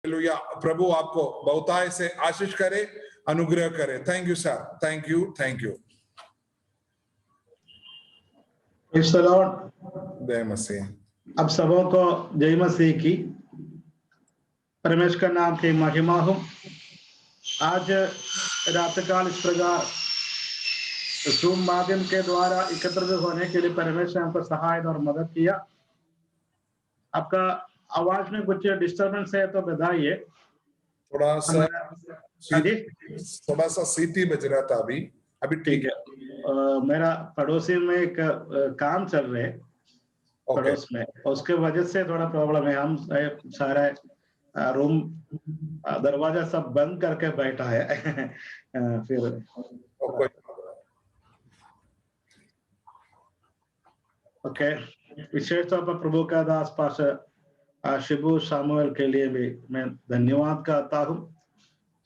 Hallelujah. प्रभु आपको बहुताय से आशीष करे, अनुग्रह करे। Thank you sir, thank you, thank you. Praise the Lord. जय मसीह। अब सबों को जय मसीह की, परमेश्वर का नाम की महिमा हो। आज रात काल इस प्रकार जूम माध्यम के द्वारा एकत्रित होने के लिए परमेश्वर ने हमको सहायता और मदद किया। आपका आवाज में कुछ डिस्टर्बेंस है तो बताइए। थोड़ा सा सीटी बज रहा था अभी ठीक है। मेरा पड़ोसी में एक काम चल रहे है पड़ोस में, उसके वजह से थोड़ा प्रॉब्लम है। हम सारा रूम दरवाजा सब बंद करके बैठा है फिर ओके। विशेष तौर पर प्रभु का दास पास शिबू सामुएल के लिए भी मैं धन्यवाद करता हूँ।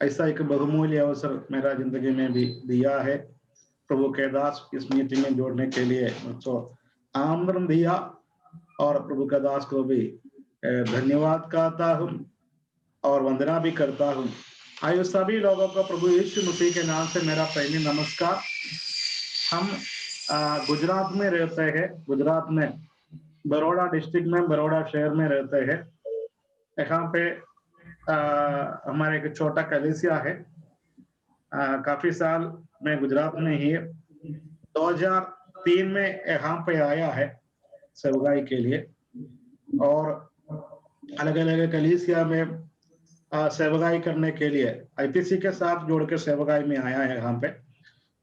ऐसा एक बहुमूल्य अवसर मेरा जिंदगी में भी दिया है। प्रभु के दास इस मीटिंग में जोड़ने के लिए मुझको आमंत्रण दिया और प्रभु के दास को भी धन्यवाद करता हूँ और वंदना भी करता हूँ। आइए सभी लोगों को प्रभु यीशु मसीह के नाम से मेरा पहले नमस्कार। हम गुजरात में रहते हैं, गुजरात में बड़ौदा डिस्ट्रिक्ट में, बड़ौदा शहर में रहते हैं। यहाँ पे हमारे एक छोटा कलीसिया है। काफी साल मैं गुजरात में ही 2003 में यहाँ पे आया है सेवगाई के लिए और अलग अलग कलीसिया में सेवगाई करने के लिए आईपीसी के साथ जोड़ के सेवगाई में आया है यहाँ पे।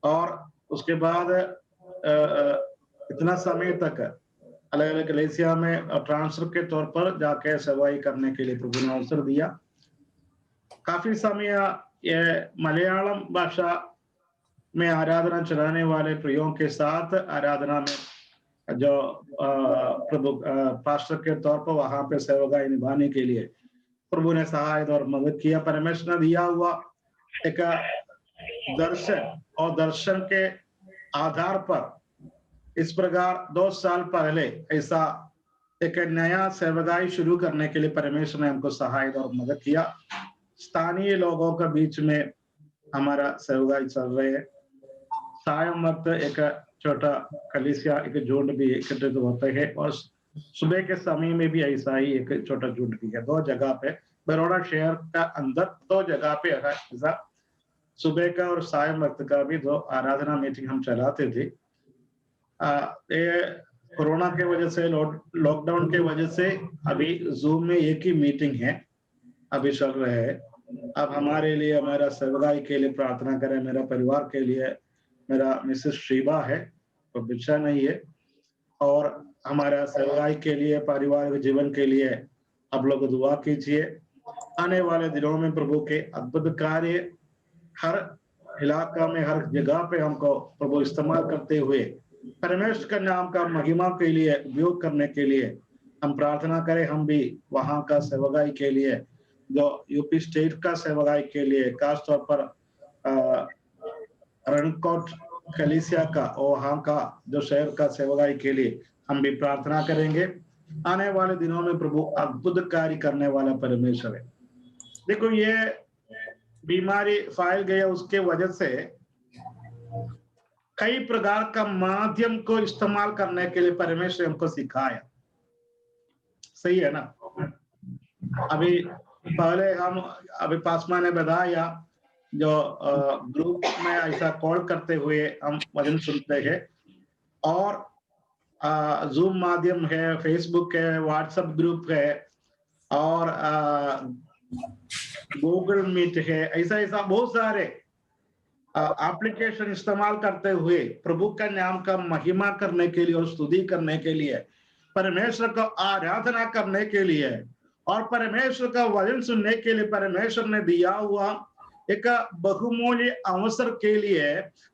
और उसके बाद इतना समय तक अलग अलग कलीसिया में ट्रांसफर के तौर पर जाके सेवगाई करने के लिए प्रभु ने अवसर दिया। काफी समय ये मलयालम भाषा में आराधना चलाने वाले प्रियों के साथ आराधना में जो प्रभु पास्टर के तौर पर वहां पे सेवगाई निभाने के लिए प्रभु ने सहायता और मदद किया। परमेश्वर ने दिया हुआ एक दर्शन और दर्शन के आधार पर इस प्रकार 2 साल पहले ऐसा एक नया सेवगाई शुरू करने के लिए परमेश्वर ने हमको सहायता और मदद किया। स्थानीय लोगों के बीच में हमारा सेवगाई चल रहे है। सायं वक्त एक छोटा कलीसिया एक झुंड भी एकत्रित होते हैं और सुबह के समय में भी ऐसा ही एक छोटा झुंड भी है। 2 जगह पे बड़ौदा शहर का अंदर 2 जगह पे ऐसा सुबह का और सायं वक्त का भी 2 आराधना मीटिंग हम चलाते थे। ये कोरोना के वजह से लॉकडाउन के वजह से अभी जूम में एक ही मीटिंग है अभी चल रहे है। अब हमारे लिए, हमारा सेवगाई के लिए प्रार्थना करें। मेरा परिवार के लिए, मेरा मिसेस श्रीबा है तो बिछा नहीं है और हमारा सेवगाई के लिए, पारिवारिक जीवन के लिए आप लोग दुआ कीजिए। आने वाले दिनों में प्रभु के अद्भुत कार्य हर इलाका में, हर जगह पे हमको प्रभु इस्तेमाल करते हुए परमेश्वर के नाम का महिमा के लिए उपयोग करने के लिए हम प्रार्थना करें। हम भी वहां का सेवगाई के लिए, जो यूपी स्टेट का सेवगाई के लिए, खास तौर पर रणकोट कलीसिया का और वहां का जो शहर का सेवगाई के लिए हम भी प्रार्थना करेंगे। आने वाले दिनों में प्रभु अद्भुत कार्य करने वाला परमेश्वर है। देखो, ये बीमारी फैल गई, उसके वजह से कई प्रकार का माध्यम को इस्तेमाल करने के लिए परमेश्वर हमको सिखाया। सही है ना? अभी पहले हम अभी पासमा ने बताया जो ग्रुप में ऐसा कॉल करते हुए हम वचन सुनते हैं और जूम माध्यम है, फेसबुक है, व्हाट्सएप ग्रुप है और गूगल मीट है। ऐसा बहुत सारे एप्लीकेशन इस्तेमाल करते हुए प्रभु का नाम का महिमा करने के लिए और स्तुति करने के लिए, परमेश्वर को आराधना करने के लिए और परमेश्वर का वचन सुनने के लिए परमेश्वर ने दिया हुआ एक बहुमूल्य अवसर के लिए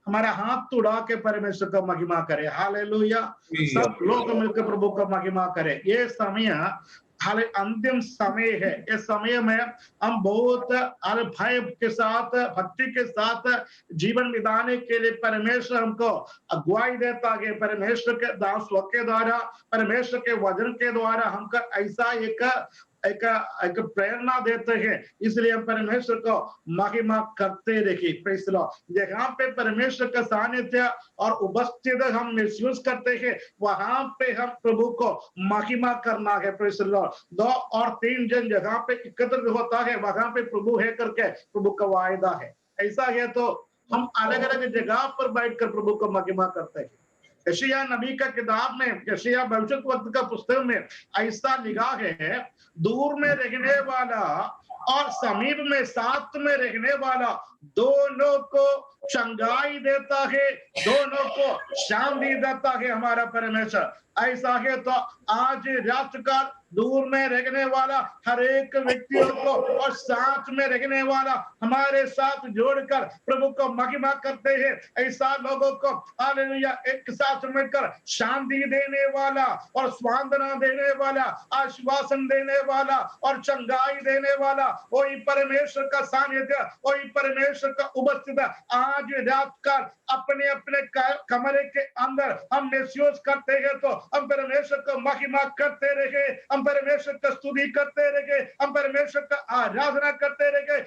हमारा हाथ उड़ा के परमेश्वर का महिमा करे। हालेलुया। सब लोग मिलकर प्रभु का महिमा करे। ये समय हाल अंतिम समय है। इस समय में हम बहुत भय के साथ, भक्ति के साथ जीवन बिताने के लिए परमेश्वर हमको अगुवाई देता है। परमेश्वर के दासों के द्वारा, परमेश्वर के वचन के द्वारा हमको ऐसा एक प्रेरणा देते हैं, इसलिए हम परमेश्वर को महिमा करते रहिए। Praise the Lord. जहाँ पे परमेश्वर का सानिध्य और उपस्थित हम महसूस करते हैं, वहां पे हम प्रभु को महिमा करना है। Praise the Lord. 2 और 3 जन जगह पे एकत्र होता है, वहां पे प्रभु है करके प्रभु का वायदा है। ऐसा है तो हम अलग अलग जगह पर बैठकर प्रभु को महिमा करते हैं। यशायाह नबी का किताब में, यशायाह भविष्यद्वक्ता का पुस्तक में ऐसा लिखा है, दूर में रहने वाला और समीप में साथ में रहने वाला दोनों को चंगाई देता है, दोनों को शांति देता है हमारा परमेश्वर। ऐसा है तो आज रात का दूर में रहने वाला हर एक व्यक्तियों को और साथ में रहने वाला हमारे साथ जोड़कर प्रभु को महिमा करते हैं। ऐसा लोगों को हालेलुया एक साथ मिलकर शांति देने वाला और सांत्वना देने वाला, आश्वासन देने वाला और चंगाई देने वाला वही परमेश्वर का सानिध्य, वही परमेश्वर का उपस्थित आज रात का अपने अपने कमरे के अंदर हम महसूस करते हैं तो हम परमेश्वर को महिमा करते रहे, हम परमेश्वर का स्तुति करते रहे, हम परमेश्वर का आराधना करते रहे।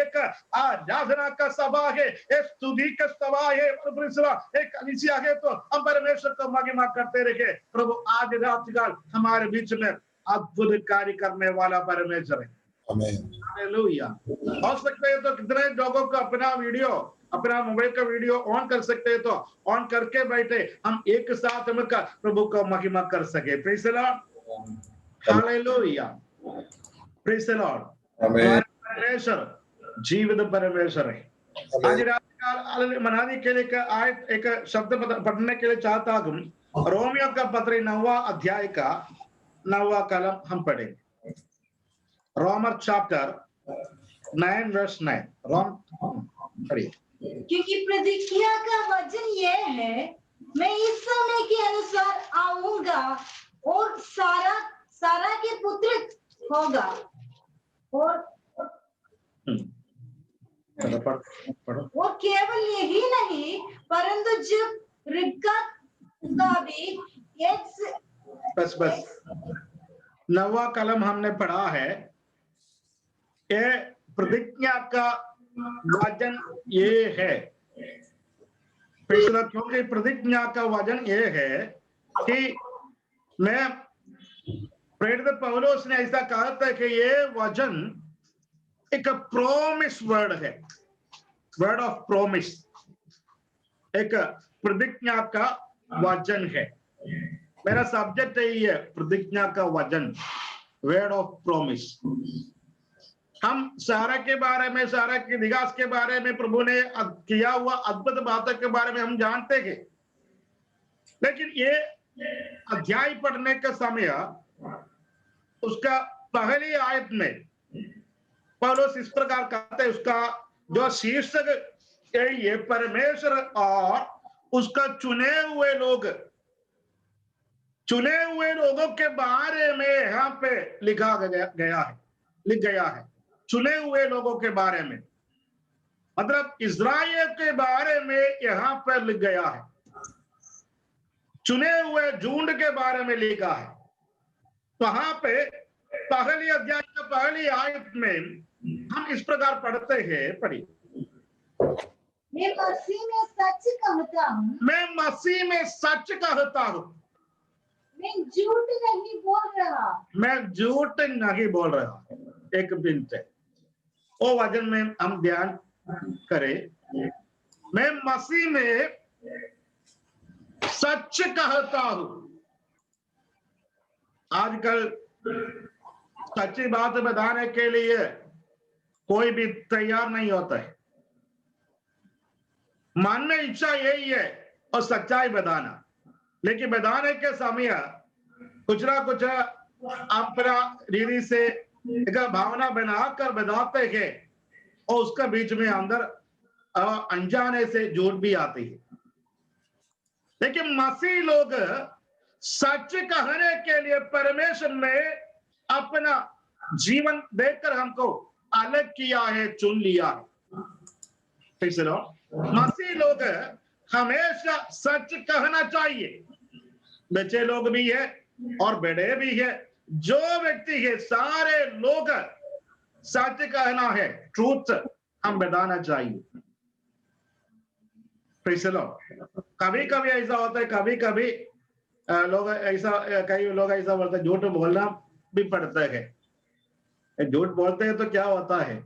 एक आराधना का सभा है, एक स्तुति का सभा है, एक कलीसिया है तो हम परमेश्वर को महिमा करते रहे। प्रभु आज रात काल हमारे बीच में अद्भुत कार्य करने वाला परमेश्वर है। हालेलुया। हो सकते है तो कितने लोगों को अपना वीडियो, अपना मोबाइल का वीडियो ऑन कर सकते हैं तो ऑन करके बैठे हम एक साथ मिलकर प्रभु को महिमा कर सके। Praise the Lord. Hallelujah. Praise the Lord. हमारा परमेश्वर जीवित परमेश्वर है। आज रात काल मनाने के लिए आयत एक शब्द पढ़ने के लिए चाहता हूं। रोमियो का पत्र 9वां अध्याय का 9वां कलम हम पढ़ेंगे। रोमर चैप्टर 9 वर्स 9। रोम पढ़िए। क्योंकि प्रतिज्ञा का वचन यह है, मैं इस समय के अनुसार आऊंगा और सारा के पुत्र होगा। और केवल यही नहीं, परंतु जब रिबका का भी बस 9वां कलम हमने पढ़ा है। ये प्रतिज्ञा का वचन ये है। क्योंकि प्रतिज्ञा का वचन ये है कि मैं प्रेरित पौलुस ने ऐसा कहा था कि ये वचन एक प्रॉमिस वर्ड है, वर्ड ऑफ प्रॉमिस, एक प्रतिज्ञा का वचन है। मेरा सब्जेक्ट यही है, प्रतिज्ञा का वचन, वर्ड ऑफ प्रॉमिस। हम सारा के बारे में, सारा के विकास के बारे में, प्रभु ने किया हुआ अद्भुत बातों के बारे में हम जानते हैं, लेकिन ये अध्याय पढ़ने का समय उसका पहली आयत में पौलुस इस प्रकार कहते हैं, उसका जो शीर्षक ये परमेश्वर और उसका चुने हुए लोगों के बारे में यहाँ पे लिख गया है। चुने हुए लोगों के बारे में, मतलब इज़राइल के बारे में यहाँ पर लिख गया है। चुने हुए झुंड के बारे में लिखा है। वहां पे पहली अध्याय का पहली आयत में हम इस प्रकार पढ़ते हैं, पढ़िए। मैं मसीह में सच कहता हूँ, मैं मसीह में सच कहता हूँ, मैं झूठ नहीं बोल रहा, मैं झूठ नहीं बोल रहा। एक मिनट है, वो वचन में हम ध्यान करें। मैं मसीह में सच कहता हूं। आजकल सच्ची बात बताने के लिए कोई भी तैयार नहीं होता है। मन में इच्छा यही है और सच्चाई बताना, लेकिन बताने के समय कुछ ना कुछ अपना रीति से एक भावना बनाकर बताते हैं और उसका बीच में अंदर अनजाने से झूठ भी आती है। लेकिन मसीह लोग सच कहने के लिए परमेश्वर ने अपना जीवन देकर हमको अलग किया है, चुन लिया है। ठीक से मसीह लोग हमेशा सच कहना चाहिए। बच्चे लोग भी है और बड़े भी है, जो व्यक्ति है, सारे लोग सत्य कहना है, ट्रूथ हम बताना चाहिए। कभी कभी ऐसा होता है, कभी कभी लोग ऐसा, कई लोग ऐसा बोलते हैं, झूठ बोलना भी पड़ता है। झूठ बोलते हैं तो क्या होता है,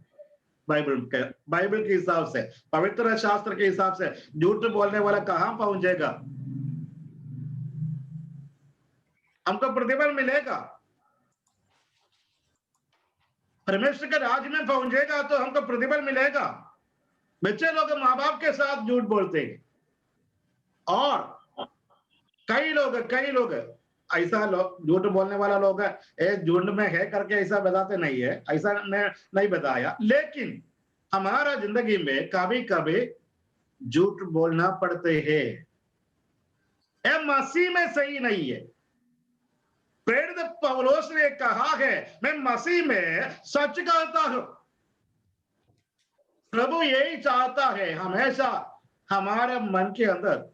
बाइबल के हिसाब से, पवित्र शास्त्र के हिसाब से झूठ बोलने वाला कहां पहुंचेगा? हमको प्रतिफल मिलेगा, परमेश्वर के राज्य में पहुंचेगा तो हमको प्रतिफल मिलेगा। बच्चे लोग माँ बाप के साथ झूठ बोलते हैं, और कई लोग ऐसा लोग झूठ बोलने वाला लोग है, झूठ में है करके ऐसा बताते नहीं है, ऐसा नहीं बताया, लेकिन हमारा जिंदगी में कभी कभी झूठ बोलना पड़ते हैं। यह मसीह में सही नहीं है। प्रेरित पौलुस ने कहा है, मैं मसीह में सच कहता हूं। प्रभु यही चाहता है, हमेशा हमारे मन के अंदर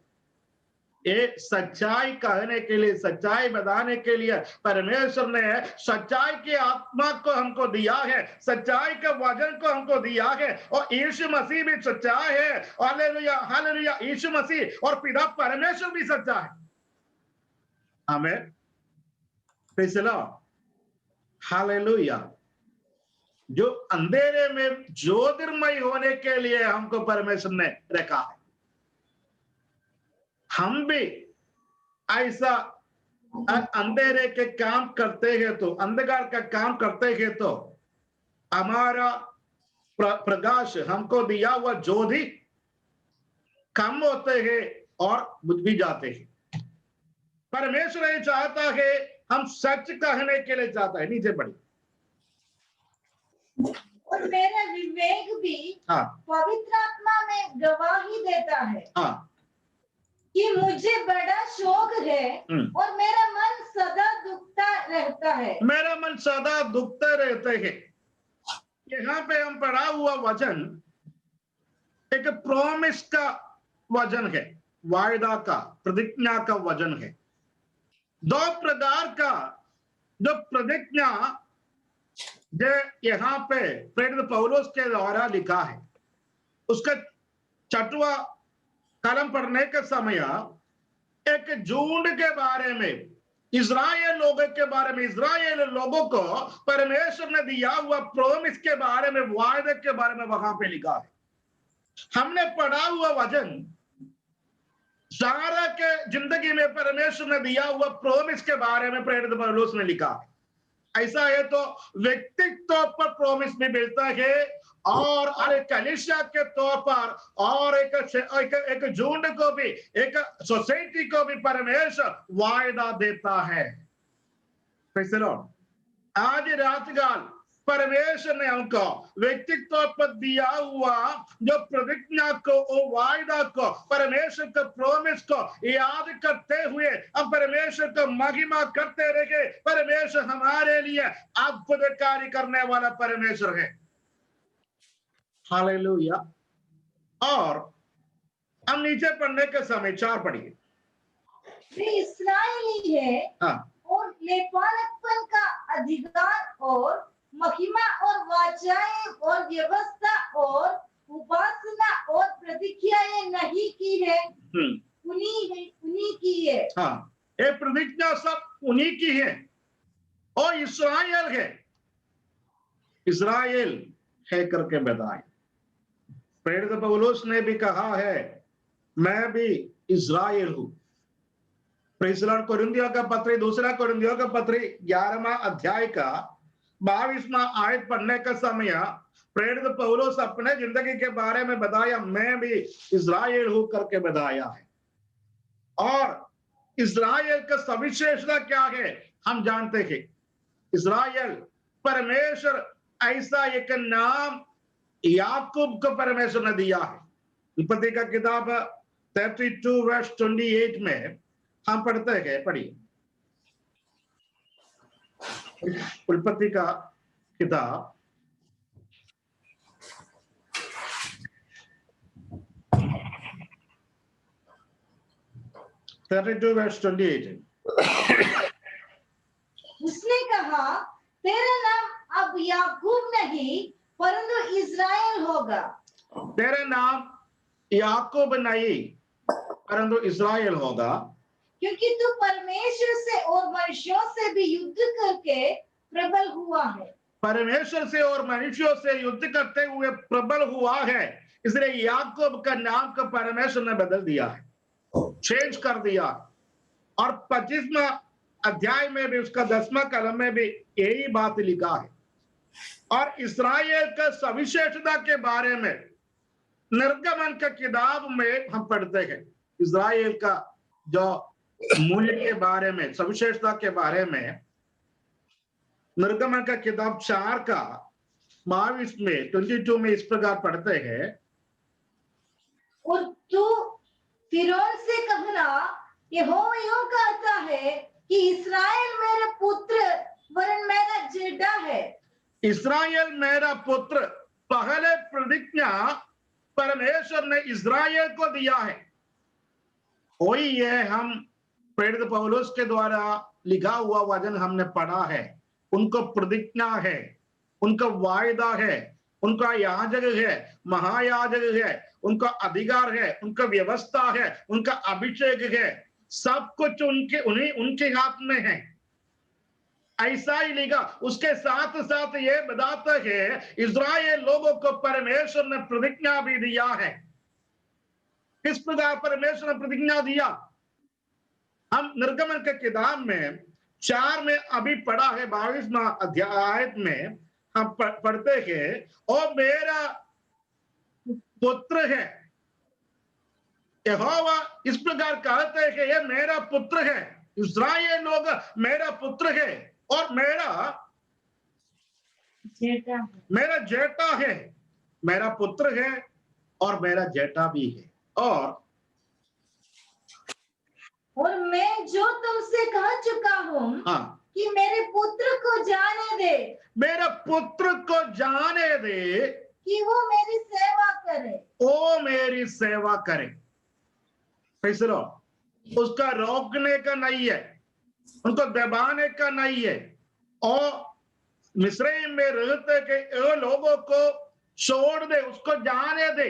एक सच्चाई कहने के लिए, सच्चाई बताने के लिए परमेश्वर ने सच्चाई की आत्मा को हमको दिया है, सच्चाई के वचन को हमको दिया है, और यीशु मसीह भी सच्चाई है। Hallelujah, hallelujah. यीशु मसीह और पिता परमेश्वर भी सच्चा है। आमीन, प्रेज़ द लॉर्ड, हालेलुया। जो अंधेरे में ज्योतिर्मय होने के लिए हमको परमेश्वर ने रखा है, हम भी ऐसा अंधेरे के काम करते हैं तो, अंधकार का काम करते हैं तो हमारा प्रकाश, हमको दिया हुआ ज्योति कम होते हैं और बुझ भी जाते हैं। परमेश्वर ये चाहता है, हम सच कहने के लिए चाहता है। नीचे पढ़िए। और मेरा विवेक भी पवित्र आत्मा में गवाही देता है कि मुझे बड़ा शोक है, और मेरा मन सदा दुखता रहता है। मेरा मन सदा दुखता रहते हैं। यहाँ पे हम पढ़ा हुआ वचन एक प्रॉमिस का वचन है, वायदा का, प्रतिज्ञा का वचन है। दो प्रकार का जो प्रतिज्ञा जो यहाँ पे प्रेरित पौलुस के द्वारा लिखा है, उसका 6वां कलम पढ़ने के समय एक झुंड के बारे में, इज़राइल लोगों के बारे में, इज़राइल लोगों को परमेश्वर ने दिया हुआ प्रॉमिस के बारे में, वायदे के बारे में वहां पे लिखा है। हमने पढ़ा हुआ वचन सारा के जिंदगी में परमेश्वर ने दिया हुआ प्रॉमिस के बारे में प्रेरित पौलुस ने लिखा है। ऐसा है तो व्यक्तित्व पर प्रॉमिस भी मिलता है, और एक कलीसिया के तौर पर, और एक झुंड को भी, एक सोसाइटी को भी परमेश्वर वायदा देता है। आज रात काल परमेश्वर ने हमको व्यक्तित्व पर दिया हुआ जो प्रतिज्ञा को, वायदा को, परमेश्वर के प्रॉमिस को याद करते हुए हम परमेश्वर को महिमा करते रहे। परमेश्वर हमारे लिए अद्भुत कार्य करने वाला परमेश्वर है। हालेलुया। और हम नीचे पढ़ने के समय 4 पढ़िए। वे इस्राएली है, और लेपानपन का अधिकार और महिमा और वाचाएं और व्यवस्था और उपासना और प्रतिज्ञाएं नहीं की है, उन्हीं की है। ये प्रतिज्ञा सब उन्हीं की है, और इस्राएल है, इस्राएल है करके बताए। प्रेरित पौलुस ने भी कहा है, मैं भी इस्राएल हूं। Praise the Lord. कोरिन्थियों का पत्री, 2 कोरिन्थियों का पत्री 11वां अध्याय का 22वां आयत पढ़ने का समय प्रेरित पौलुस अपने जिंदगी के बारे में बताया, मैं भी इस्राएल हूं करके बताया है। और इस्राएल का सविशेषता क्या है हम जानते हैं। इस्राएल परमेश्वर ऐसा एक नाम याकूब को परमेश्वर ने दिया है। उत्पत्ति का किताब 32 वर्ष 28 में हम पढ़ते हैं, पढ़िए। उत्पत्ति का किताब 32 वर्ष 28। उसने कहा, तेरा नाम अब याकूब नहीं परंतु इज़राइल होगा। तेरा नाम याकूब नहीं परंतु इज़राइल होगा, क्योंकि तू परमेश्वर से और मनुष्यों से भी युद्ध करके प्रबल हुआ है। परमेश्वर से और मनुष्यों से युद्ध करते हुए प्रबल हुआ है, इसलिए याकूब का नाम को परमेश्वर ने बदल दिया है, चेंज कर दिया। और 25वां अध्याय में भी, उसका 10वां कलम में भी यही बात लिखा है। और इस्राएल का सविशेषता के बारे में निर्गमन का किताब में हम पढ़ते हैं, इस्राएल का जो मूल्य के बारे में, सविशेषता के बारे में निर्गमन का किताब 4 का 22 में 22 में इस प्रकार पढ़ते हैं, और तू फिरौन से कहना, यहोवा यूं कहता है कि इस्राएल मेरा पुत्र वरन मेरा जेठा है। इस्राएल मेरा पुत्र, पहले प्रतिज्ञा परमेश्वर ने इस्राएल को दिया है। वही ये हम प्रेरित पौलुस के द्वारा लिखा हुआ वचन हमने पढ़ा है। उनको प्रतिज्ञा है, उनका वायदा है, उनका याजक है, महायाजक है, उनका अधिकार है, उनका व्यवस्था है, उनका अभिषेक है, सब कुछ उनके हाथ में है। ऐसा ही लिखा। उसके साथ साथ ये बताता है इस्राएल लोगों को परमेश्वर ने प्रतिज्ञा भी दिया है। किस प्रकार परमेश्वर ने प्रतिज्ञा दिया? हम निर्गमन के किताब में 4 में अभी पढ़ा है, 22वां अध्याय में हम पढ़ते हैं, और मेरा पुत्र है। यहोवा इस प्रकार कहते हैं कि ये मेरा पुत्र है, इस्राएल लोग मेरा पुत्र है और मेरा जेठा है, मेरा पुत्र है और मेरा जेठा भी है। और मैं जो तुमसे कह चुका हूँ कि मेरे पुत्र को जाने दे, मेरा पुत्र को जाने दे कि वो मेरी सेवा करे, वो मेरी सेवा करे। फैसलो उसका रोकने का नहीं है, उनको दबाने का नहीं है। और मिस्र में रहते के लोगों को छोड़ दे, उसको जाने दे,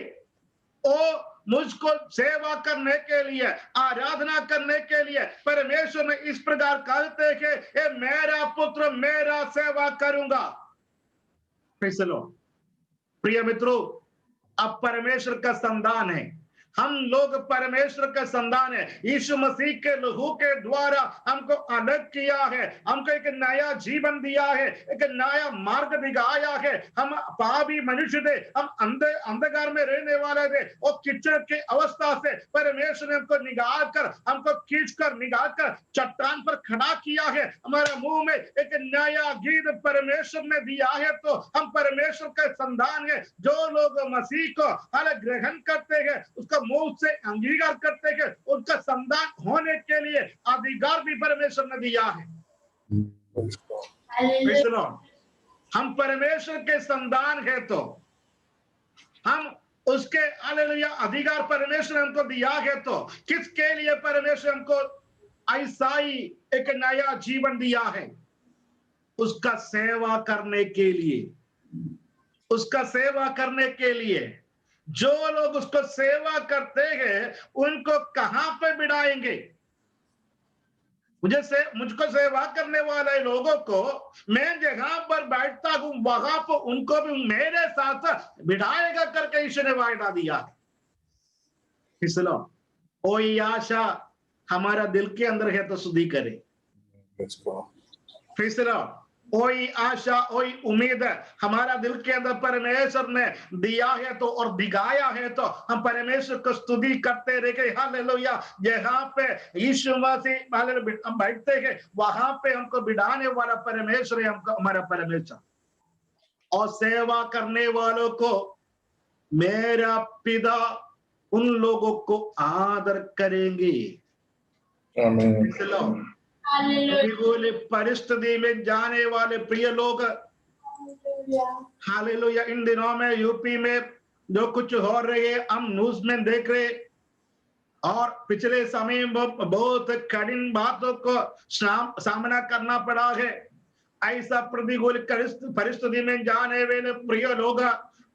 वो मुझको सेवा करने के लिए, आराधना करने के लिए परमेश्वर ने इस प्रकार कहते हैं कि ये मेरा पुत्र मेरा सेवा करूंगा। प्रिय मित्रों, अब परमेश्वर का संतान है, हम लोग परमेश्वर का संतान है। यीशु मसीह के लहू के द्वारा हमको अलग किया है, हमको एक नया जीवन दिया है, एक नया मार्ग दिखाया है। हम पापी मनुष्य थे, हम अंधकार में रहने वाले थे, और कीचड़ की अवस्था से परमेश्वर ने हमको निकाल कर, हमको खींच कर निकाल कर चट्टान पर खड़ा किया है। हमारे मुंह में एक नया गीत परमेश्वर ने दिया है। तो हम परमेश्वर का संतान है। जो लोग मसीह को ग्रहण करते हैं, उसका मुंह से अंगीकार करते हैं, उनका संतान होने के लिए अधिकार भी परमेश्वर ने दिया है। हम परमेश्वर के संतान है, तो हम उसके हालेलुया अधिकार परमेश्वर ने हमको दिया है। तो किसके लिए परमेश्वर हमको ऐसा ही एक नया जीवन दिया है? उसका सेवा करने के लिए, उसका सेवा करने के लिए। जो लोग उसको सेवा करते हैं उनको कहां पे बिठाएंगे? मुझको सेवा करने वाले लोगों को मैं जहां पर बैठता हूं वहां पर उनको भी मेरे साथ बिठाएगा करके ईश्वर ने वायदा दिया। इसलिए कोई आशा हमारा दिल के अंदर है तो सुधी करे। कोई आशा, कोई उम्मीद हमारा दिल के अंदर परमेश्वर ने दिया है तो और दिखाया है, तो हम परमेश्वर को स्तुति करते रहे। हालेलुया। जहां पे यीशु मसीह हम बैठते हैं वहां पे हमको बिठाने वाला परमेश्वर है, हमको हमारा परमेश्वर। और सेवा करने वालों को मेरा पिता उन लोगों को आदर करेंगे। बोले परिस्थिति में जाने वाले प्रिय लोग, हालेलुया। इन दिनों में यूपी में जो कुछ हो रही है हम न्यूज में देख रहे, और पिछले समय में बहुत कठिन बातों को सामना करना पड़ा है। ऐसा प्रतिकूल परिस्थिति में जाने वाले प्रिय लोग,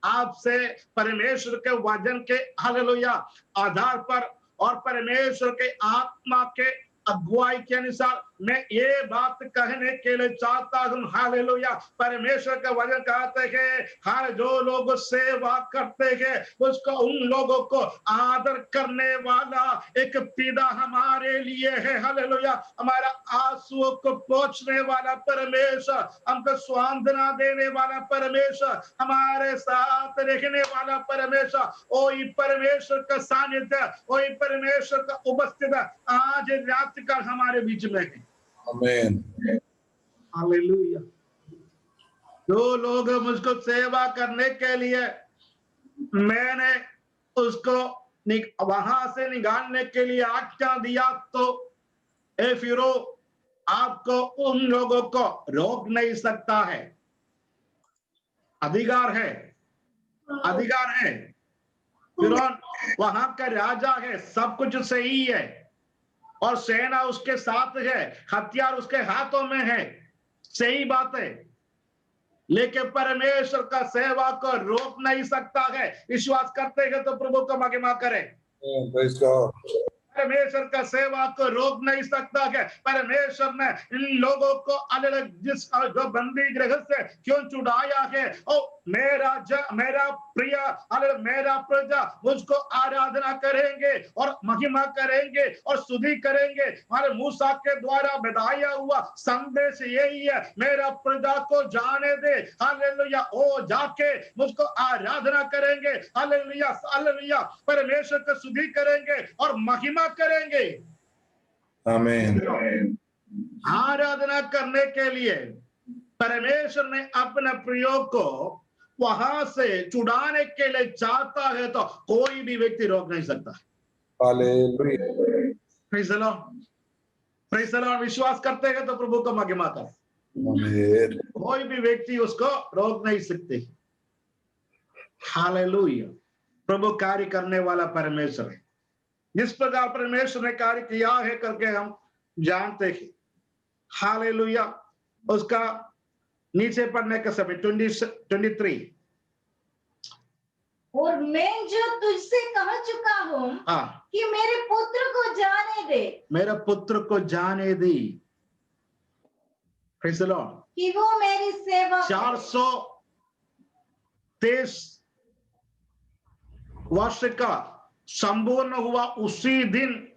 आपसे परमेश्वर के वचन के हालेलुया आधार पर और परमेश्वर के आत्मा के अगुवाई के अनुसार मैं ये बात कहने के लिए चाहता हूं, हालेलुया। परमेश्वर का वचन कहते हैं, हर जो लोग सेवा करते हैं उसको, उन लोगों को आदर करने वाला एक पिता हमारे लिए है, हालेलुया। हमारा आंसुओं को पोंछने वाला परमेश्वर, हमको सांत्वना देने वाला परमेश्वर, हमारे साथ रहने वाला परमेश्वर, वही परमेश्वर का सानिध्य, वही परमेश्वर का उपस्थित आज रात का हमारे बीच में है। आमीन। हालेलुया। जो लोग मुझको सेवा करने के लिए मैंने उसको वहां से निकालने के लिए आज्ञा दिया, तो ए फिरो आपको उन लोगों को रोक नहीं सकता है। अधिकार है, अधिकार है। फिरौन वहां का राजा है, सब कुछ सही है और सेना उसके साथ है, हथियार उसके हाथों में है, सही बात है। लेकिन परमेश्वर का सेवा को रोक नहीं सकता है। विश्वास करते हैं तो प्रभु का महिमा करें। परमेश्वर का सेवा को रोक नहीं सकता है। परमेश्वर ने इन लोगों को अलग जिस जो बंदी गृह से क्यों छुड़ाया है, ओ मेरा प्रिय मेरा प्रजा मुझको आराधना करेंगे और महिमा करेंगे और स्तुति करेंगे। हमारे मूसा के द्वारा बताया हुआ संदेश यही है, मेरा प्रजा को जाने दे, हालेलुया। ओ जाके मुझको आराधना करेंगे, हालेलुया हालेलुया, परमेश्वर को स्तुति करेंगे और महिमा करेंगे। आमीन। आराधना करने के लिए परमेश्वर ने अपने प्रयोग को वहां से छुड़ाने के लिए चाहता है तो कोई भी व्यक्ति रोक नहीं सकता। Hallelujah. Praise the Lord, praise the Lord. विश्वास करते हैं तो प्रभु का महिमा करें। आमीन। कोई भी व्यक्ति उसको रोक नहीं सकते। हालेलुया। प्रभु कार्य करने वाला परमेश्वर है। जिस प्रकार परमेश्वर ने कार्य किया है करके हम जानते हैं। हालेलुया। उसका नीचे पढ़ने का समय 23। और मैं जो तुझसे कह चुका हूँ कि मेरे पुत्र को जाने दे, मेरा पुत्र को जाने दी, प्रेज़ द लॉर्ड, कि वो मेरी सेवा 423 वर्ष का संपूर्ण हुआ उसी दिन,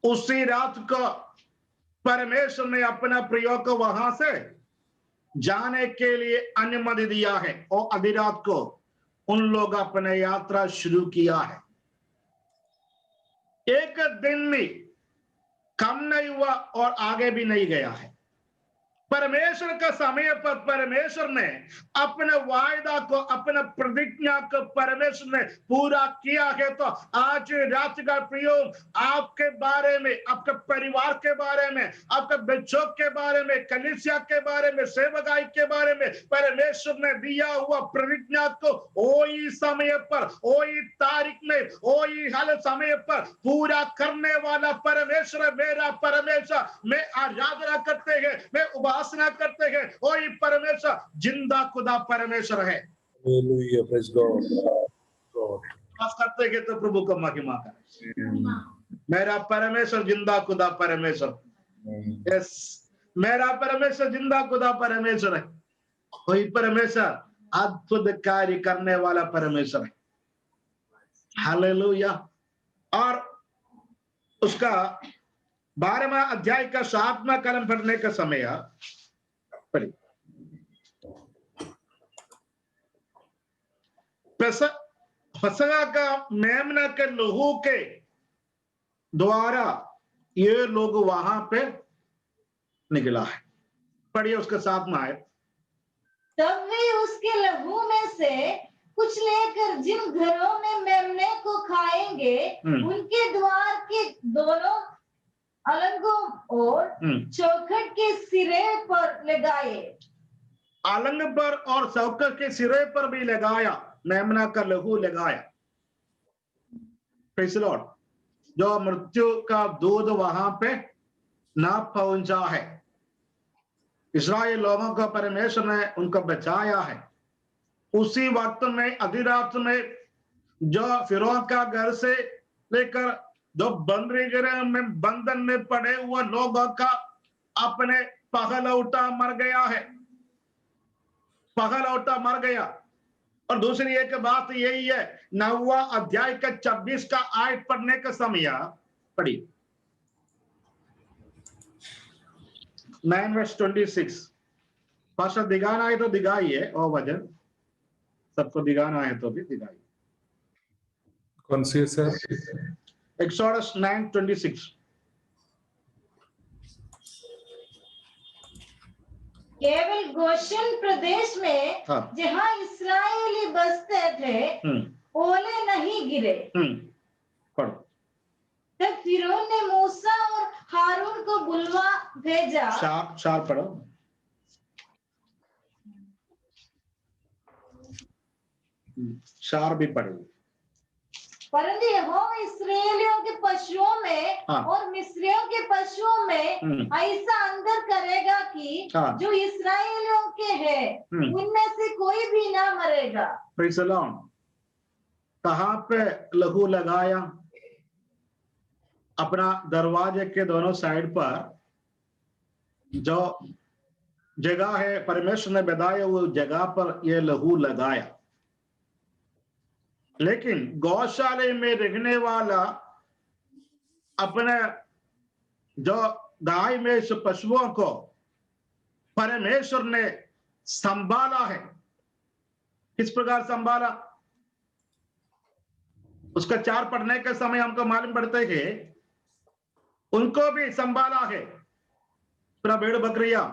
उसी रात को परमेश्वर ने अपना प्रयोग को वहां से जाने के लिए अनुमति दिया है और आधी रात को उन लोग अपने यात्रा शुरू किया है। एक दिन में कम नहीं हुआ और आगे भी नहीं गया है। परमेश्वर का समय पर परमेश्वर ने अपने वायदा को, अपने प्रतिज्ञा को परमेश्वर ने पूरा किया है। तो आज रात का प्रयोग आपके बारे में, आपके परिवार के बारे में, आपके बच्चों के बारे में, कलीसिया के बारे में, सेवकाई के बारे में परमेश्वर ने दिया हुआ प्रतिज्ञा को वही समय पर, वही तारीख में, वही हाल समय पर पूरा करने वाला परमेश्वर मेरा परमेश्वर। मैं आराधना करते हैं, मैं उपासना करते हैं, वही परमेश्वर जिंदा खुदा परमेश्वर है। हालेलुया। Praise God. विश्वास करते हैं तो प्रभु का महिमा करें। मेरा परमेश्वर जिंदा खुदा परमेश्वर, यस, मेरा परमेश्वर जिंदा खुदा परमेश्वर है। वही परमेश्वर अद्भुत कार्य करने वाला परमेश्वर है। हालेलुया। और उसका 12वां अध्याय का 7वां कलम पढ़ने का समय पढ़िए। फसह का मेमना के लहू के द्वारा ये लोग वहां पे निकला है। पढ़िए उसका 7वां आयत। तब वे उसके लहू में से कुछ लेकर जिन घरों में मेमने को खाएंगे उनके द्वार के दोनों अलंगों और चौखट के सिरे पर लगाए। अलंग पर और चौखट के सिरे पर भी लगाया, मेमना का लहू लगाया। Praise the Lord. जो मृत्यु का दूध वहां पे ना पहुंचा है। इस्राएल लोगों को परमेश्वर ने उनको बचाया है। उसी वक्त में अधिरात में जो फिरौन का घर से लेकर जो बंदरी गृह में बंधन में पड़े हुए लोगों का अपने पहलौटा मर गया है, पहलौटा मर गया। और दूसरी एक बात यही है, 9वां अध्याय का 26 का आयत पढ़ने का समय पढ़ी, 9:26। पाशा दिखाना है तो दिखाइए, और वजन सबको दिखाना है तो भी दिखाइए। कौन सी है सर? एक्सोडस 9:26। केवल गोशन प्रदेश में जहाँ इस्राएली बसते थे ओले नहीं गिरे। पढ़ो। तब फिरौन ने मूसा और हारून को बुलवा भेजा। शार पढ़ो। शार भी पढ़ो। परंतु यहोवा इस्राएलियों के पशुओं में और मिस्रियों के पशुओं में ऐसा अंदर करेगा कि जो इस्राएलियों के हैं उनमें से कोई भी ना मरेगा। Praise the Lord. कहां पे लहू लगाया? अपना दरवाजे के दोनों साइड पर जो जगह है परमेश्वर ने बताया, वो जगह पर ये लहू लगाया। लेकिन गौशाले में रहने वाला अपने जो गाय में से पशुओं को परमेश्वर ने संभाला है। किस प्रकार संभाला? उसका 4 पढ़ने के समय हमको मालूम पड़ता है कि उनको भी संभाला है, पूरा भेड़ बकरियां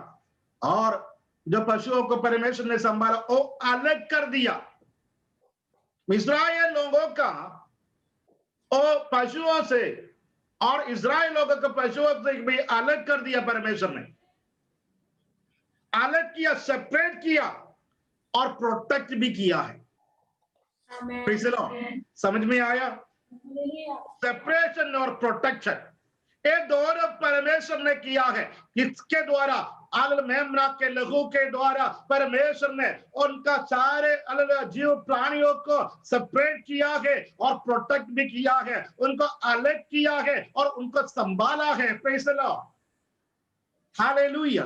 और जो पशुओं को परमेश्वर ने संभाला, वो अलग कर दिया। इस्राएल लोगों का और पशुओं से और इस्राएल लोगों को पशुओं से भी अलग कर दिया। परमेश्वर ने अलग किया, सेपरेट किया और प्रोटेक्ट भी किया है। Praise the Lord. समझ में आया? सेपरेशन और प्रोटेक्शन ये दोनों परमेश्वर ने किया है। इसके द्वारा अलग मेमना के लहू के द्वारा परमेश्वर ने उनका सारे अलग जीव प्राणियों को सेपरेट किया है और प्रोटेक्ट भी किया है, उनको अलग किया है और उनको संभाला है। Praise the Lord. हालेलुया।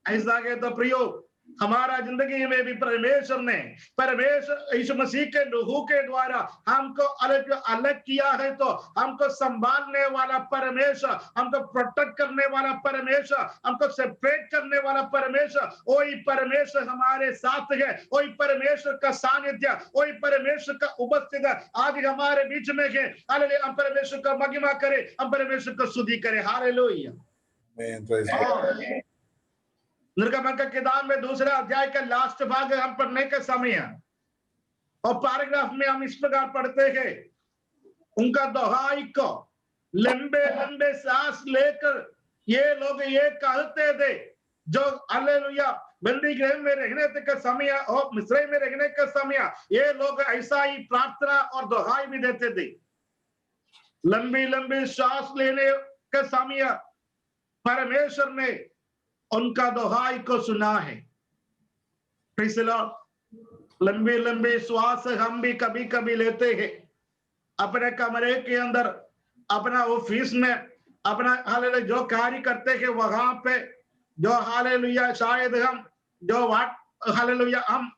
ऐसा के तो प्रियो, हमारा जिंदगी में भी परमेश्वर यीशु मसीह के लहू के द्वारा हमको अलग किया है। तो हमको संभालने वाला परमेश्वर, हमको प्रोटेक्ट करने वाला परमेश्वर, हमको सेपरेट करने वाला परमेश्वर, वही परमेश्वर हमारे साथ है। वही परमेश्वर का सानिध्य, वही परमेश्वर का उपस्थित आज हमारे बीच में है। हालेलुया। हम परमेश्वर का महिमा करें, हम परमेश्वर का स्तुति करें। हालेलुया। निर्गमन का किताब में 2 अध्याय का लास्ट भाग हम पढ़ने का समय है और पैराग्राफ में हम इस प्रकार पढ़ते हैं, उनका दोहाई को लंबे लंबे सांस लेकर ये लोग ये कहते थे, जो हालेलुया बंदी गृह में रहने का समय और मिस्र में रहने का समय, ये लोग ऐसा ही प्रार्थना और दोहाई भी देते थे। लंबी लंबी सांस लेने का समय परमेश्वर ने उनका दोहाई को सुना है। Praise the Lord. लंबी लंबी श्वास हम भी कभी कभी लेते हैं अपने कमरे के अंदर, अपना ऑफिस में, अपना हालेलुया जो कार्य करते हैं वहां पे, जो हालेलुया शायद हम जो हालेलुया हम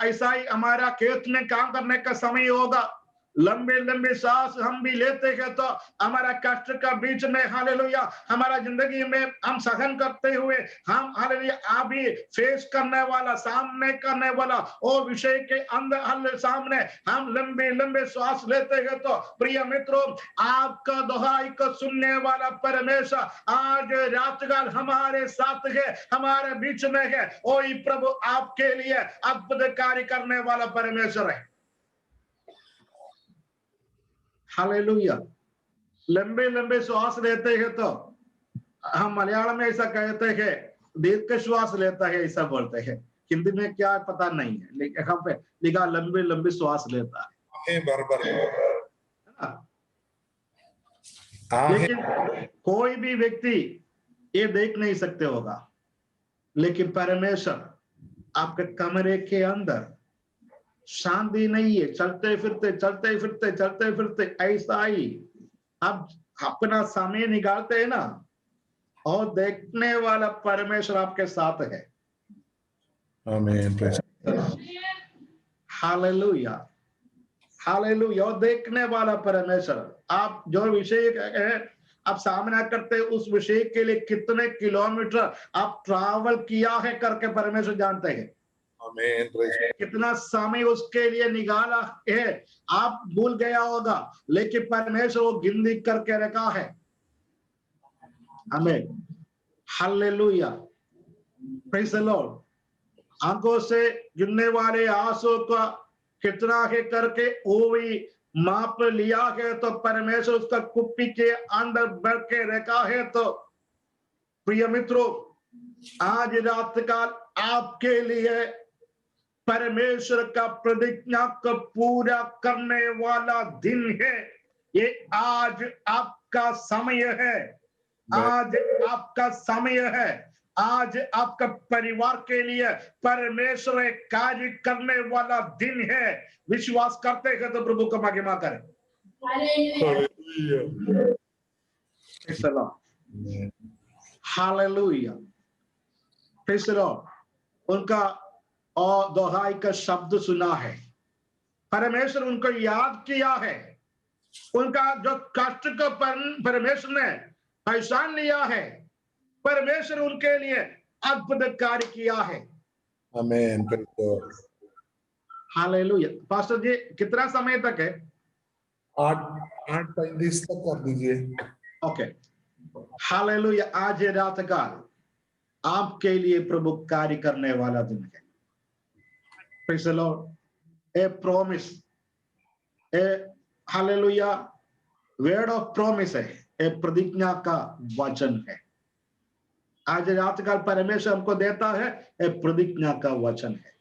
ऐसा ही हमारा खेत में काम करने का समय होगा, लंबे लंबे सांस हम भी लेते हैं तो हमारा कष्ट का बीच में हालेलुया हमारा जिंदगी में हम सहन करते हुए हम हालेलुया अभी फेस करने वाला, सामने करने वाला और विषय के अंदर सामने हम लंबे लंबे श्वास लेते हैं। तो प्रिय मित्रों, आपका दोहाई को सुनने वाला परमेश्वर आज रातकाल हमारे साथ है, हमारे बीच में है। वही प्रभु आपके लिए अद्भुत कार्य करने वाला परमेश्वर है। हालेलुया। लंबे लंबे श्वास लेते हैं तो हम मलयालम में ऐसा कहते हैं दीर्घ श्वास लेता है, ऐसा बोलते हैं। हिंदी में क्या पता नहीं है, लेकिन हम पे लिखा लंबे लंबे श्वास लेता है। बराबर। लेकिन कोई भी व्यक्ति ये देख नहीं सकते होगा, लेकिन परमेश्वर आपके कमरे के अंदर शांति नहीं है, चलते फिरते ऐसा ही आप अपना समय निकालते हैं ना, और देखने वाला परमेश्वर आपके साथ है। आमीन। Hallelujah, hallelujah. और देखने वाला परमेश्वर, आप जो विषय है आप सामना करते हैं, उस विषय के लिए कितने किलोमीटर आप ट्रैवल किया है करके परमेश्वर जानते हैं। आमीन। कितना समय उसके लिए निकाला है आप भूल गया होगा, लेकिन परमेश्वर वो गिनती करके रखा है। आमीन, हालेलुया, प्रेज़ द लॉर्ड। आंखों से गिनने वाले आंसू का कितना है करके वो भी माप लिया है, तो परमेश्वर उसका कुप्पी के अंदर भर के रखा है। तो प्रिय मित्रों, आज रात का आपके लिए परमेश्वर का प्रतिज्ञा को पूरा करने वाला दिन है। ये आज आपका समय है, आज आपका समय है, आज आपका परिवार के लिए परमेश्वर एक कार्य करने वाला दिन है। विश्वास करते हैं तो प्रभु का महिमा करें। Hallelujah, praise the Lord. उनका और दोहाई का शब्द सुना है, परमेश्वर उनको याद किया है, उनका जो कष्ट को परमेश्वर ने पहचान लिया है, परमेश्वर उनके लिए अद्भुत कार्य किया है। आमीन। हालेलुया। पास्टर जी कितना समय तक है? 8:35 तक कर दीजिए। Okay, hallelujah. आज रात का आपके लिए प्रभु कार्य करने वाला दिन है। Praise the Lord. A promise, A hallelujah, word of promise है, ए प्रतिज्ञा का वचन है। आज रात का परमेश्वर हमको देता है, ए प्रतिज्ञा का वचन है।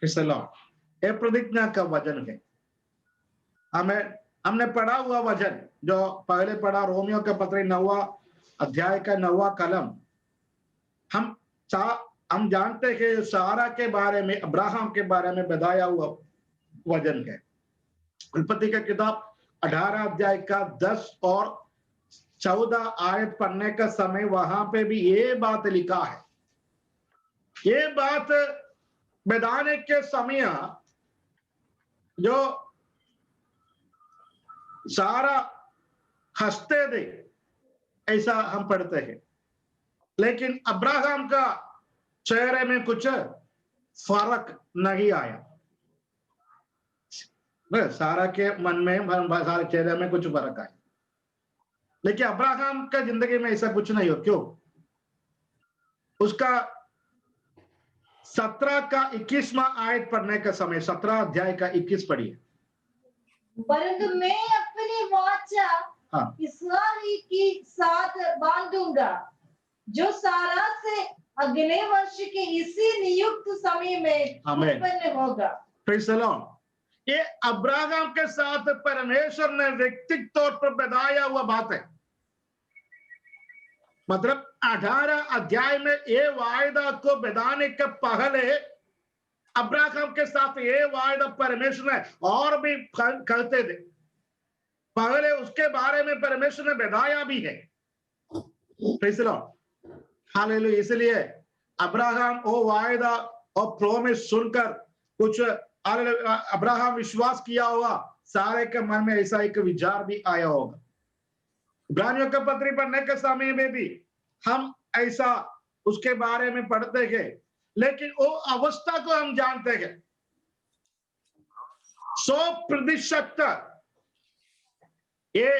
Praise the Lord. ए प्रतिज्ञा का वचन है। हमने पढ़ा हुआ वचन जो पहले पढ़ा, रोमियो के पत्र 9वां अध्याय का 9वां कलम, हम जानते हैं सारा के बारे में, अब्राहम के बारे में बताया हुआ वचन है। उत्पत्ति का किताब 18 अध्याय का 10 और 14 आयत पढ़ने का समय वहां पे भी ये बात लिखा है। ये बात बताने के समय जो सारा हंसते थे ऐसा हम पढ़ते हैं, लेकिन अब्राहम का चेहरे में कुछ फर्क नहीं आया। सारा के मन में, सारे चेहरे में कुछ फर्क आया, लेकिन अब्राहम का जिंदगी में ऐसा कुछ नहीं हो। क्यों? उसका 17 का 21वां आयत पढ़ने का समय, 17 अध्याय का 21 पढ़िए। परंतु मैं अपनी वाचा इसराइल के साथ बांधूंगा, जो सारा से अगले वर्ष के इसी नियुक्त समय में उत्पन्न होगा। Praise the Lord. ये अब्राहम के साथ परमेश्वर ने व्यक्तिगत तौर पर बताया हुआ बात है। मतलब 18 अध्याय में ये वायदा को बताने के पहले अब्राहम के साथ ये वायदा परमेश्वर ने और भी करते थे। पहले उसके बारे में परमेश्वर ने बताया भी है। Praise the Lord, hallelujah. इसलिए अब्राहम वो वायदा और प्रॉमिस सुनकर कुछ अब्राहम विश्वास किया होगा, सारे के मन में ऐसा एक विचार भी आया होगा। इब्रानियों का पत्री पढ़ने के समय में भी हम ऐसा उसके बारे में पढ़ते हैं, लेकिन वो अवस्था को हम जानते हैं 100% ये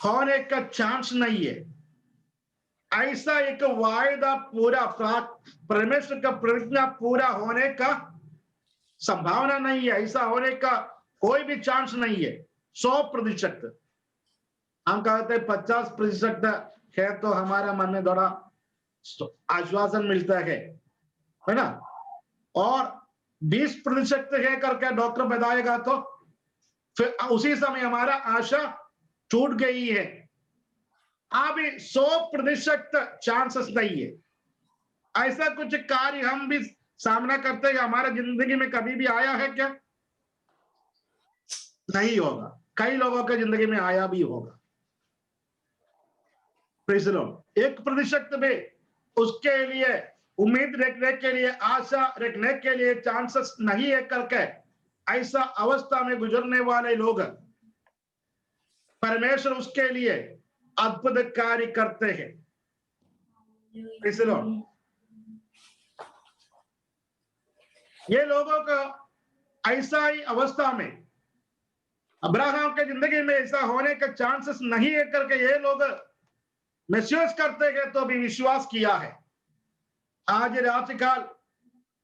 होने का चांस नहीं है। ऐसा एक वायदा पूरा परमेश्वर का प्रतिज्ञा पूरा होने का संभावना नहीं है, ऐसा होने का कोई भी चांस नहीं है। 100%। हम कहते हैं 50% है तो हमारा मन में थोड़ा आश्वासन मिलता है ना, और 20% है करके डॉक्टर बताएगा तो फिर उसी समय हमारा आशा छूट गई है, अभी 100% चांसेस नहीं है। ऐसा कुछ कार्य हम भी सामना करते हैं, हमारे जिंदगी में कभी भी आया है क्या? नहीं होगा। कई लोगों के जिंदगी में आया भी होगा। 1% में उसके लिए उम्मीद रखने के लिए, आशा रखने के लिए चांसेस नहीं है करके ऐसा अवस्था में गुजरने वाले लोग, परमेश्वर उसके लिए अद्भुत कार्य करते हैं। ये लोगों का ऐसा ही अवस्था में, अब्राहम के जिंदगी में ऐसा होने का चांसेस नहीं है करके ये लोग महसूस करते हैं, तो भी विश्वास किया है। आज रात्रिकाल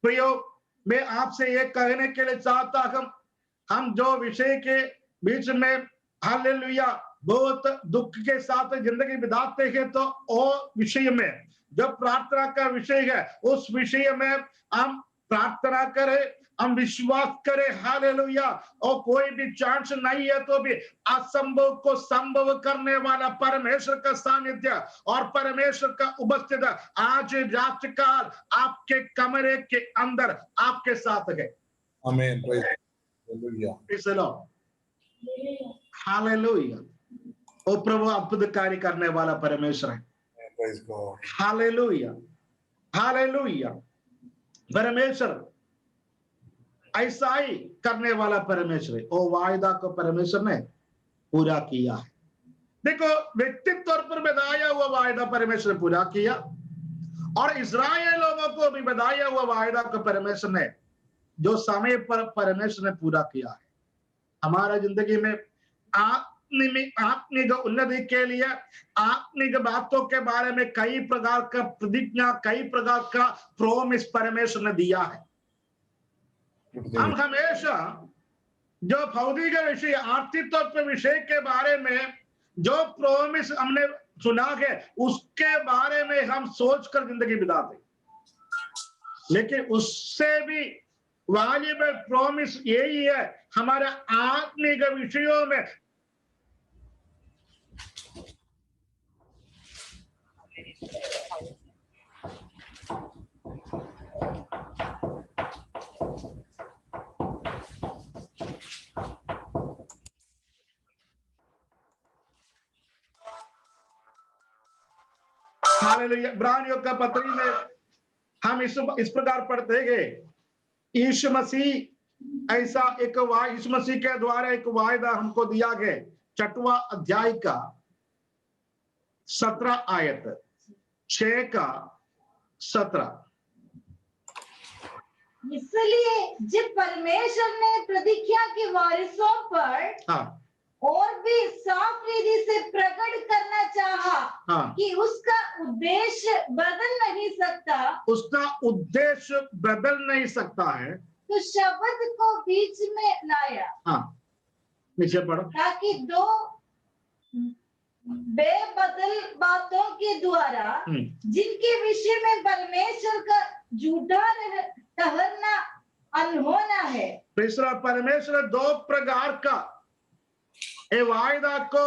प्रियो, मैं आपसे ये कहने के लिए चाहता हूं, हम जो विषय के बीच में हालेलुया बहुत दुख के साथ जिंदगी बिताते हैं, तो वो विषय में जो प्रार्थना का विषय है, उस विषय में हम प्रार्थना करें, हम विश्वास करें, हालेलुया। और कोई भी चांस नहीं है तो भी असंभव को संभव करने वाला परमेश्वर का सानिध्य और परमेश्वर का उपस्थित आज रात काल आपके कमरे के अंदर आपके साथ है। आमीन। Hallelujah, hallelujah. ओ प्रभु अद्भुत कार्य करने वाला परमेश्वर है। Hallelujah, hallelujah. परमेश्वर ऐसा ही करने वाला परमेश्वर है। ओ वायदा को परमेश्वर ने पूरा किया है। देखो, व्यक्तिगत तौर पर बताया हुआ वायदा परमेश्वर ने पूरा किया, और इस्राएल लोगों को भी बताया हुआ वायदा को परमेश्वर ने जो समय पर परमेश्वर ने पूरा किया है। हमारा जिंदगी में आत्मिक उन्नति के लिए, आत्मिक बातों के बारे में कई प्रकार का प्रतिज्ञा, कई प्रकार का प्रॉमिस परमेश्वर ने दिया है। हम हमेशा जो भौतिक विषय, आर्थिक तौर पर विषय के बारे में जो प्रॉमिस हमने सुना है, उसके बारे में हम सोचकर जिंदगी बिताते, लेकिन उससे भी वैल्यूएबल प्रॉमिस यही है हमारे आत्मिक विषयों में। हालेलुया। इब्रानियों का पत्री में हम इस प्रकार पढ़ते हैं, यीशु मसीह ऐसा एक यीशु मसीह के द्वारा एक वायदा हमको दिया गया। 6वां अध्याय का 17 आयत, 6 का 17। इसलिए जब परमेश्वर ने प्रतिज्ञा के वारिसों पर और भी साफ रीति से प्रकट करना चाहा कि उसका उद्देश्य बदल नहीं सकता, उसका उद्देश्य बदल नहीं सकता है, तो शब्द को बीच में लाया। नीचे पढ़ो। ताकि दो बेबदल बातों के द्वारा जिनके विषय में परमेश्वर का झूठा ठहरना अनहोना है। तीसरा, परमेश्वर 2 प्रकार का ये वायदा को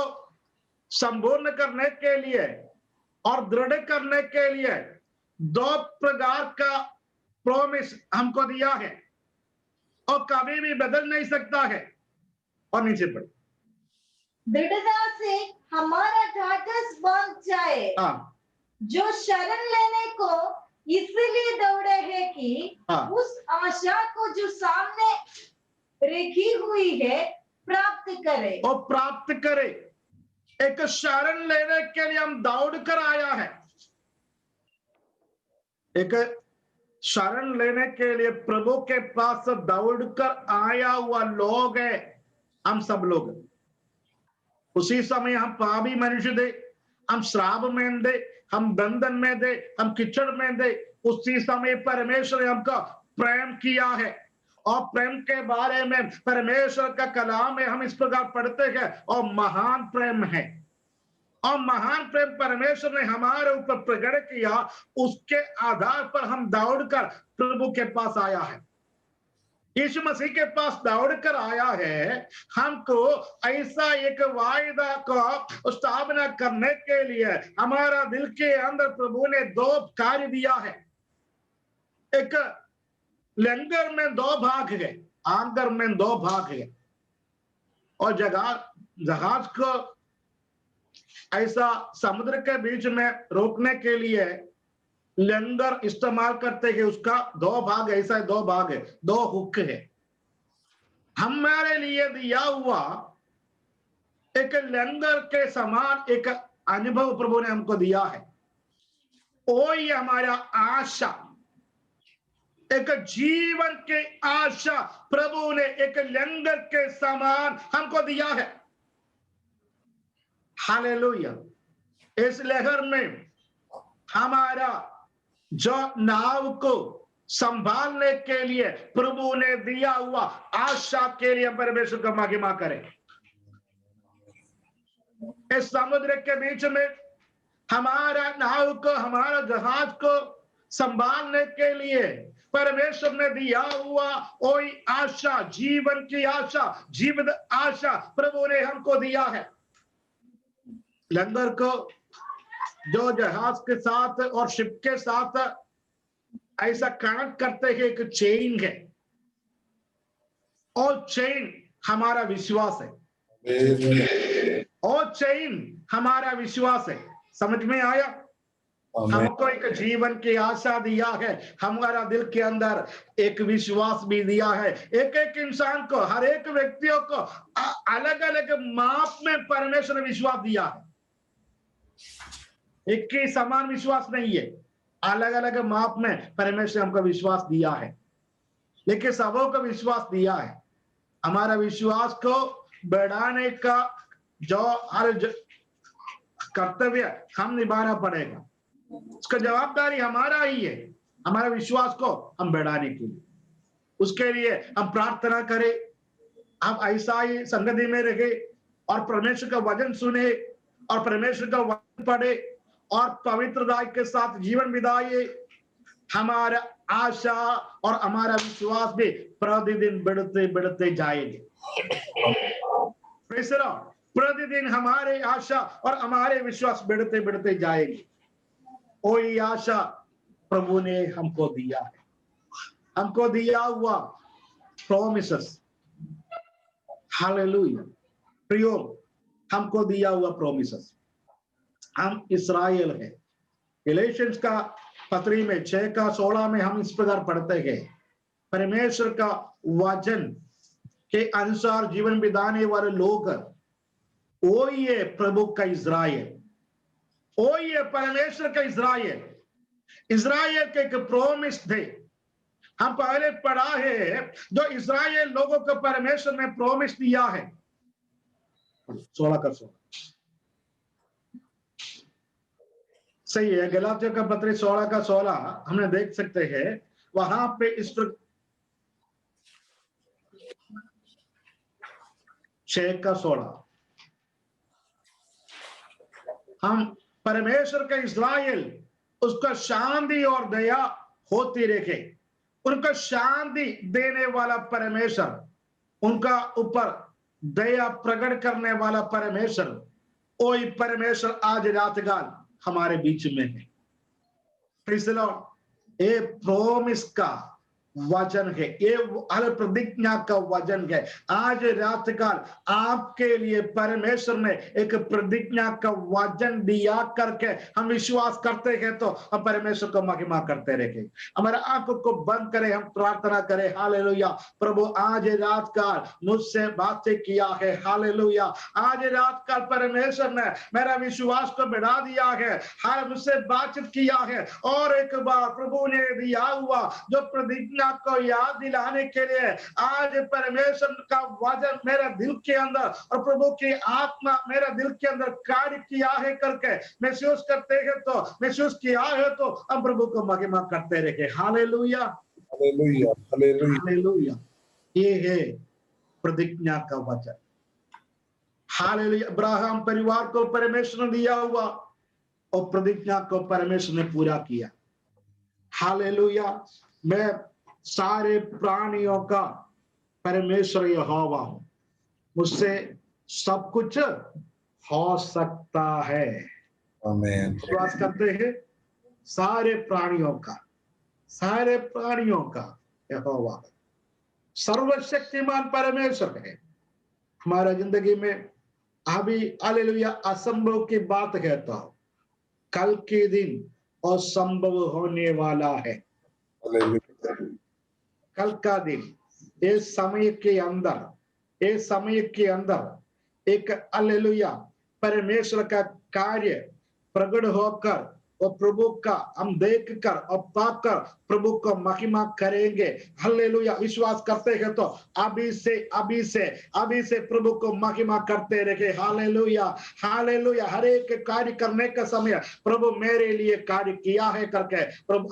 संपूर्ण करने के लिए और दृढ़ करने के लिए 2 प्रकार का प्रॉमिस हमको दिया है, और कभी भी बदल नहीं सकता है। और नीचे पढ़। दृढ़ता से हमारा ढाढ़स बांध जाए, जो शरण लेने को इसलिए दौड़े है कि उस आशा को जो सामने रखी हुई है प्राप्त करे। और प्राप्त करे। एक शरण लेने के लिए हम दौड़ कर आया है। एक शरण लेने के लिए प्रभु के पास दौड़ कर आया हुआ लोग है हम सब लोग। उसी समय हम पापी मनुष्य थे, हम श्राप में थे, हम बंधन में थे, हम कीचड़ में थे। उसी समय परमेश्वर ने हमको प्रेम किया है, और प्रेम के बारे में परमेश्वर का कलाम में हम इस प्रकार पढ़ते हैं, और महान प्रेम है, और महान प्रेम परमेश्वर ने हमारे ऊपर प्रकट किया। उसके आधार पर हम दौड़कर प्रभु के पास आया है। यीशु मसीह के पास दौड़कर आया है हमको ऐसा एक वायदा को स्थापना करने के लिए। हमारा दिल के अंदर प्रभु ने 2 कार्य दिया है। एक लंगर में 2 भाग है, आंगर में 2 भाग है, और जहाज को ऐसा समुद्र के बीच में रोकने के लिए लंगर इस्तेमाल करते हैं। उसका 2 भाग, ऐसा 2 भाग है, 2 हुक है। हमारे लिए दिया हुआ एक लंगर के समान एक अनुभव प्रभु ने हमको दिया है। वही हमारा आशा, एक जीवन के आशा प्रभु ने एक लंगर के समान हमको दिया है। हालेलुया। इस लहर में हमारा जो नाव को संभालने के लिए प्रभु ने दिया हुआ आशा के लिए परमेश्वर का महिमा करें। इस समुद्र के बीच में हमारा नाव को, हमारा जहाज को संभालने के लिए परमेश्वर ने दिया हुआ वही आशा, जीवन की आशा, जीवित आशा प्रभु ने हमको दिया है। लंगर को जो जहाज के साथ और शिप के साथ ऐसा कनेक्ट करते हैं, एक चेन है, और चेन हमारा विश्वास है, और चेन हमारा विश्वास है। समझ में आया? हमको एक जीवन की आशा दिया है, हमारा दिल के अंदर एक विश्वास भी दिया है। एक एक इंसान को, हर एक व्यक्तियों को अलग अलग माप में परमेश्वर ने विश्वास दिया है। एक के समान विश्वास नहीं है, अलग अलग माप में परमेश्वर हमको विश्वास दिया है, लेकिन सबों को विश्वास दिया है। हमारा विश्वास को बढ़ाने का जो हर कर्तव्य हम निभाना पड़ेगा, उसका जवाबदारी हमारा ही है, हमारा विश्वास को हम बढ़ाने के लिए। उसके लिए हम प्रार्थना करें, हम ऐसा ही संगति में रहे और परमेश्वर का वचन सुने और परमेश्वर का वचन पढ़े और पवित्रता के साथ जीवन बिताए। हमारा आशा और हमारा विश्वास भी प्रतिदिन बढ़ते बढ़ते जाएंगे। प्रतिदिन हमारे आशा और हमारे विश्वास बढ़ते बढ़ते जाएंगे। वही आशा प्रभु ने हमको दिया है, हमको दिया हुआ प्रोमिसेस। हालेलुया। प्रियो, हमको दिया हुआ प्रोमिसेस। हम इस्राएल है। गलातियंस का पत्री में 6:16 में हम इस प्रकार पढ़ते हैं, परमेश्वर का वचन के अनुसार जीवन बिताने वाले लोग वो ये प्रभु का इस्राएल, वो ये परमेश्वर का इस्राएल। इस्राएल के एक प्रोमिस थे, हम पहले पढ़ा है, जो इस्राएल लोगों को परमेश्वर ने प्रोमिस दिया है। 16 सही है। गलातियों का पत्र 16 हमने देख सकते हैं, वहां पे इस 6:16 हम परमेश्वर का इस्राएल, उसका शांति और दया होती रहे। उनका शांति देने वाला परमेश्वर, उनका ऊपर दया प्रकट करने वाला परमेश्वर, वही परमेश्वर आज रातकाल हमारे बीच में है। Praise the Lord. ये प्रोमिस का वचन है, ये हर प्रतिज्ञा का वचन है। आज रात काल आपके लिए परमेश्वर ने एक प्रतिज्ञा का वचन दिया करके हम विश्वास करते हैं, तो हम परमेश्वर को महिमा करते रहे। हमारे आंखों को बंद करें, हम प्रार्थना करें। हालेलुया। प्रभु आज रात काल मुझसे बातें किया है। हालेलुया। आज रात काल परमेश्वर ने मेरा विश्वास को बढ़ा दिया है, हर मुझसे बातचीत किया है, और एक बार प्रभु ने दिया हुआ जो प्रतिज्ञा को याद दिलाने के लिए आज परमेश्वर का वचन मेरे दिल के अंदर और प्रभु की आत्मा मेरे दिल के अंदर कार्य किया है करके महसूस करते हैं, तो महसूस किया है तो हम प्रभु को महिमा करते रहे। Hallelujah, hallelujah, hallelujah, hallelujah. ये है प्रतिज्ञा का वचन। हालेलुया। अब्राहम परिवार को परमेश्वर ने दिया हुआ और प्रतिज्ञा को परमेश्वर ने पूरा किया। हालेलुया। मैं सारे प्राणियों का परमेश्वर यहोवा हूं, मुझसे सब कुछ हो सकता है। आमीन। विश्वास करते हैं? सारे प्राणियों का यहोवा सर्वशक्तिमान परमेश्वर है। हमारा जिंदगी में अभी हालेलुया असंभव की बात कहता हूं, कल के दिन असंभव होने वाला है। कल का दिन इस समय के अंदर एक हालेलुया परमेश्वर का कार्य प्रकट होकर और प्रभु का हम देखकर और पाकर प्रभु को महिमा करेंगे। हालेलुया। विश्वास करते हैं तो अभी से प्रभु को महिमा करते रहे। Hallelujah hallelujah. हर एक कार्य करने का समय प्रभु मेरे लिए कार्य किया है करके प्रभु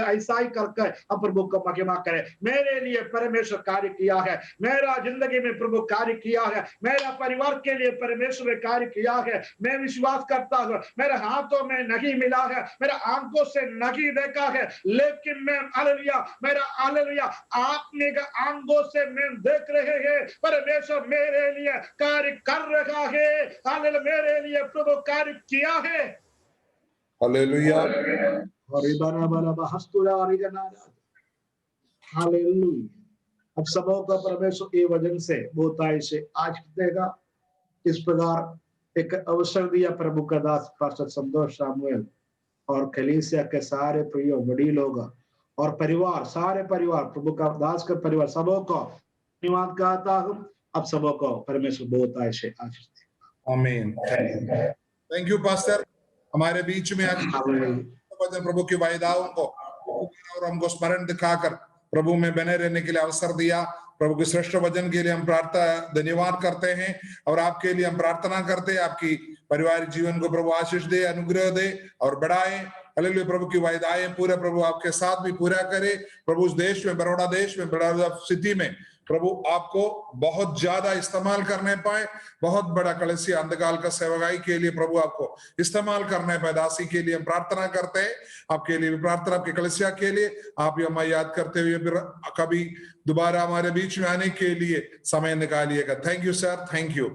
ऐसा ही करके अब प्रभु को महिमा करे। मेरे लिए परमेश्वर कार्य किया है, मेरा जिंदगी में प्रभु कार्य किया है, मेरा परिवार के लिए परमेश्वर ने कार्य किया है। मैं विश्वास करता हूं, मेरे हाथों में नहीं मिला है, मेरा आंखों से नहीं देखा है, लेकिन मैं हालेलुया मेरा हालेलुया आपने का आंखों से मैं देख रहे हैं परमेश्वर मेरे लिए कार्य कर रहा है। हालेलुया मेरे लिए प्रभु कार्य किया है। हालेलुया। हालेलुया। अब सबों का परमेश्वर ये वजन से बहुतायत से आज देगा। इस प्रकार एक अवसर दिया प्रभु का दास पास्टर संतोष सामुएल और कलीसिया के सारे प्रिय बड़ी लोग और परिवार, सारे परिवार, प्रभु का दास का परिवार, सबों को धन्यवाद कहता हूं। अब सबों को परमेश्वर बहुतायत से आशीष दे। आमीन। थैंक यू पास्टर, हमारे बीच में आज प्रभु की वायदाओं को और हमको स्मरण दिखाकर प्रभु में बने रहने के लिए अवसर दिया। प्रभु के श्रेष्ठ वचन के लिए हम धन्यवाद करते हैं और आपके लिए हम प्रार्थना करते हैं आपकी पारिवारिक जीवन को प्रभु आशीष दे, अनुग्रह दे और बढ़ाए। हालेलुया। प्रभु की वायदाएं पूरा प्रभु आपके साथ भी पूरा करे। प्रभु उस देश में, बड़ौदा देश में, बड़ौदा सिटी में प्रभु आपको बहुत ज्यादा इस्तेमाल करने पाए। बहुत बड़ा कलीसिया अंधकाल का सेवकाई के लिए प्रभु आपको इस्तेमाल करने पाए। दासी के लिए हम प्रार्थना करते हैं, आपके लिए भी प्रार्थना, आपके कलीसिया के लिए। आप भी हमें याद करते हुए फिर कभी दोबारा हमारे बीच में आने के लिए समय निकालिएगा। Thank you sir, thank you.